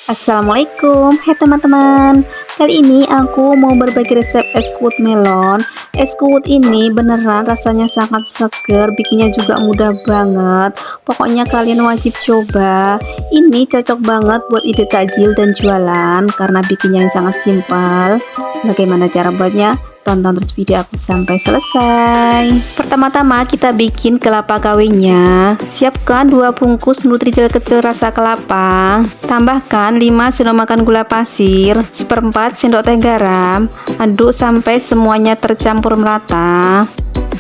Assalamualaikum, hai teman-teman. Kali ini aku mau berbagi resep es kuut melon. Es kuut ini beneran rasanya sangat seger, bikinnya juga mudah banget. Pokoknya kalian wajib coba. Ini cocok banget buat ide takjil dan jualan karena bikinnya yang sangat simpel. Bagaimana cara buatnya? Tonton terus video aku sampai selesai. Pertama-tama kita bikin kelapa kawinnya. Siapkan 2 bungkus Nutrijel kecil rasa kelapa. Tambahkan 5 sendok makan gula pasir, 1/4 sendok teh garam. Aduk sampai semuanya tercampur merata.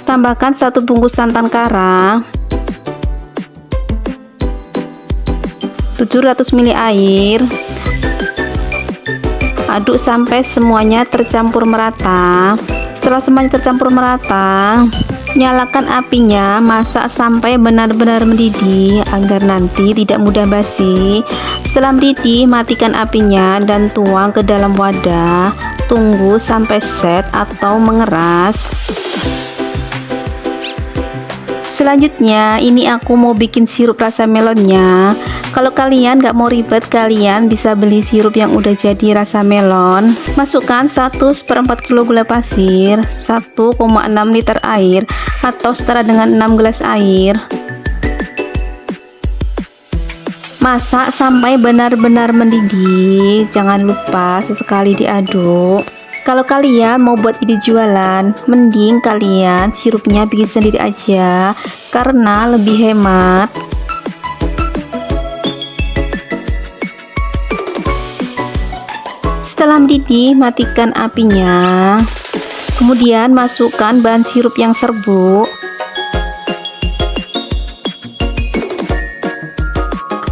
Tambahkan 1 bungkus santan kara, 700 ml air. Aduk sampai semuanya tercampur merata. Setelah semuanya tercampur merata, nyalakan apinya, masak sampai benar-benar mendidih agar nanti tidak mudah basi. Setelah mendidih, matikan apinya dan tuang ke dalam wadah. Tunggu sampai set atau mengeras. Selanjutnya ini aku mau bikin sirup rasa melonnya. Kalau kalian gak mau ribet, kalian bisa beli sirup yang udah jadi rasa melon. Masukkan 1/4 kilo gula pasir, 1,6 liter air atau setara dengan 6 gelas air. Masak sampai benar-benar mendidih. Jangan lupa sesekali diaduk. Kalau kalian mau buat ide jualan, mending kalian sirupnya bikin sendiri aja karena lebih hemat. Setelah mendidih, matikan apinya. Kemudian masukkan bahan sirup yang serbuk.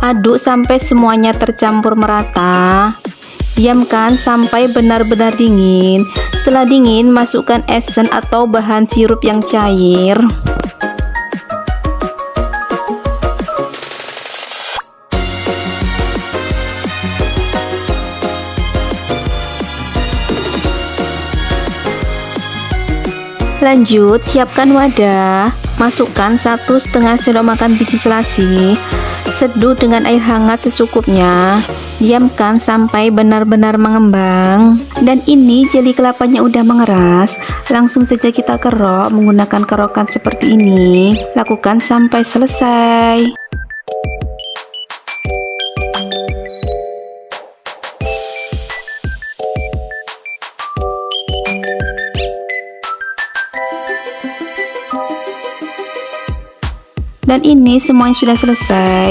Aduk sampai semuanya tercampur merata. Diamkan sampai benar-benar dingin. Setelah dingin, masukkan esen atau bahan sirup yang cair. Lanjut, siapkan wadah. Masukkan 1,5 sendok makan biji selasi. Seduh dengan air hangat secukupnya. Diamkan sampai benar-benar mengembang. Dan ini jeli kelapanya udah mengeras. Langsung saja kita kerok menggunakan kerokan seperti ini. Lakukan sampai selesai. Dan ini semuanya sudah selesai.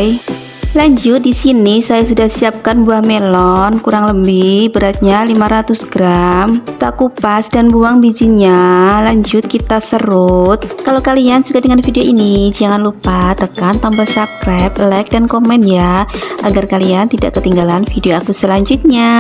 Lanjut, di sini saya sudah siapkan buah melon, kurang lebih beratnya 500 gram. Kita kupas dan buang bijinya. Lanjut kita serut. Kalau kalian suka dengan video ini, jangan lupa tekan tombol subscribe, like, dan komen ya, agar kalian tidak ketinggalan video aku selanjutnya.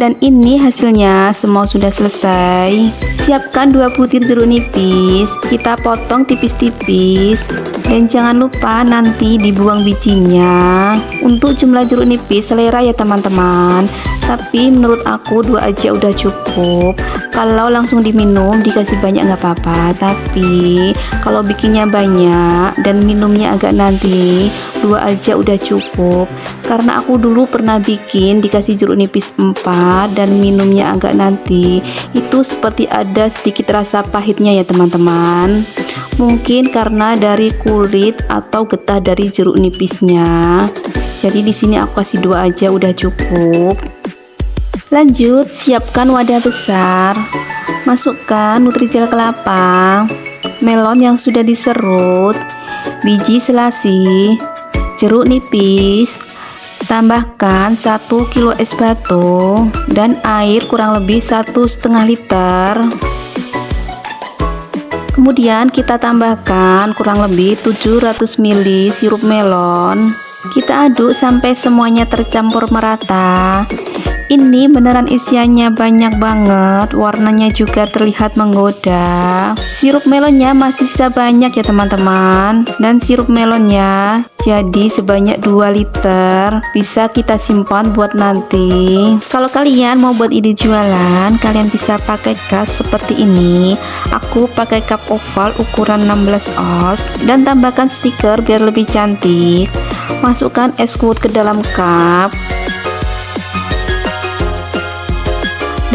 Dan ini hasilnya, semua sudah selesai. Siapkan 2 butir jeruk nipis. Kita potong tipis-tipis. Dan jangan lupa nanti dibuang bijinya. Untuk jumlah jeruk nipis selera ya teman-teman, tapi menurut aku 2 aja udah cukup. Kalau langsung diminum dikasih banyak nggak apa-apa, tapi kalau bikinnya banyak dan minumnya agak nanti, 2 aja udah cukup. Karena aku dulu pernah bikin dikasih jeruk nipis 4 dan minumnya agak nanti, itu seperti ada sedikit rasa pahitnya ya teman-teman. Mungkin karena dari kulit atau getah dari jeruk nipisnya. Jadi di sini aku kasih 2 aja udah cukup. Lanjut, siapkan wadah besar. Masukkan Nutrijel kelapa, melon yang sudah diserut, biji selasi, jeruk nipis. Tambahkan 1 kilo es batu dan air kurang lebih 1,5 liter. Kemudian kita tambahkan kurang lebih 700 ml sirup melon. Kita aduk sampai semuanya tercampur merata. Ini beneran isiannya banyak banget, warnanya juga terlihat menggoda. Sirup melonnya masih sisa banyak ya teman-teman. Dan sirup melonnya jadi sebanyak 2 liter. Bisa kita simpan buat nanti. Kalau kalian mau buat ide jualan, kalian bisa pakai cup seperti ini. Aku pakai cup oval ukuran 16 oz dan tambahkan stiker biar lebih cantik. Masukkan es kuut ke dalam cup.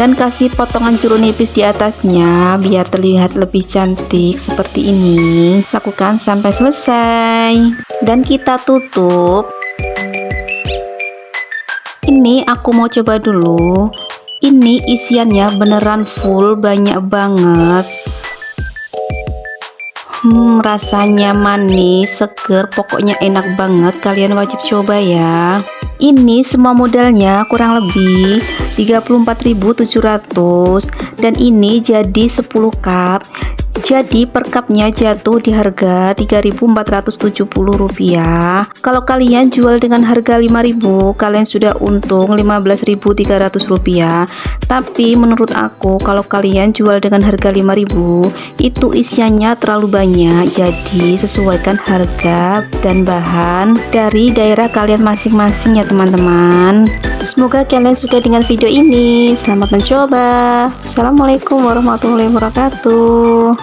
dan kasih potongan jeruk nipis di atasnya biar terlihat lebih cantik seperti ini. Lakukan sampai selesai dan kita tutup. Ini aku mau coba dulu. Ini isiannya beneran full, banyak banget. Rasanya manis, seger, pokoknya enak banget. Kalian wajib coba ya. Ini semua modalnya kurang lebih 34.700 dan ini jadi 10 cup. Jadi per cupnya jatuh di harga Rp3.470. Kalau kalian jual dengan harga Rp5.000, kalian sudah untung Rp15.300. Tapi menurut aku kalau kalian jual dengan harga Rp5.000, itu isiannya terlalu banyak. Jadi sesuaikan harga dan bahan dari daerah kalian masing-masing ya teman-teman. Semoga kalian suka dengan video ini. Selamat mencoba. Assalamualaikum warahmatullahi wabarakatuh.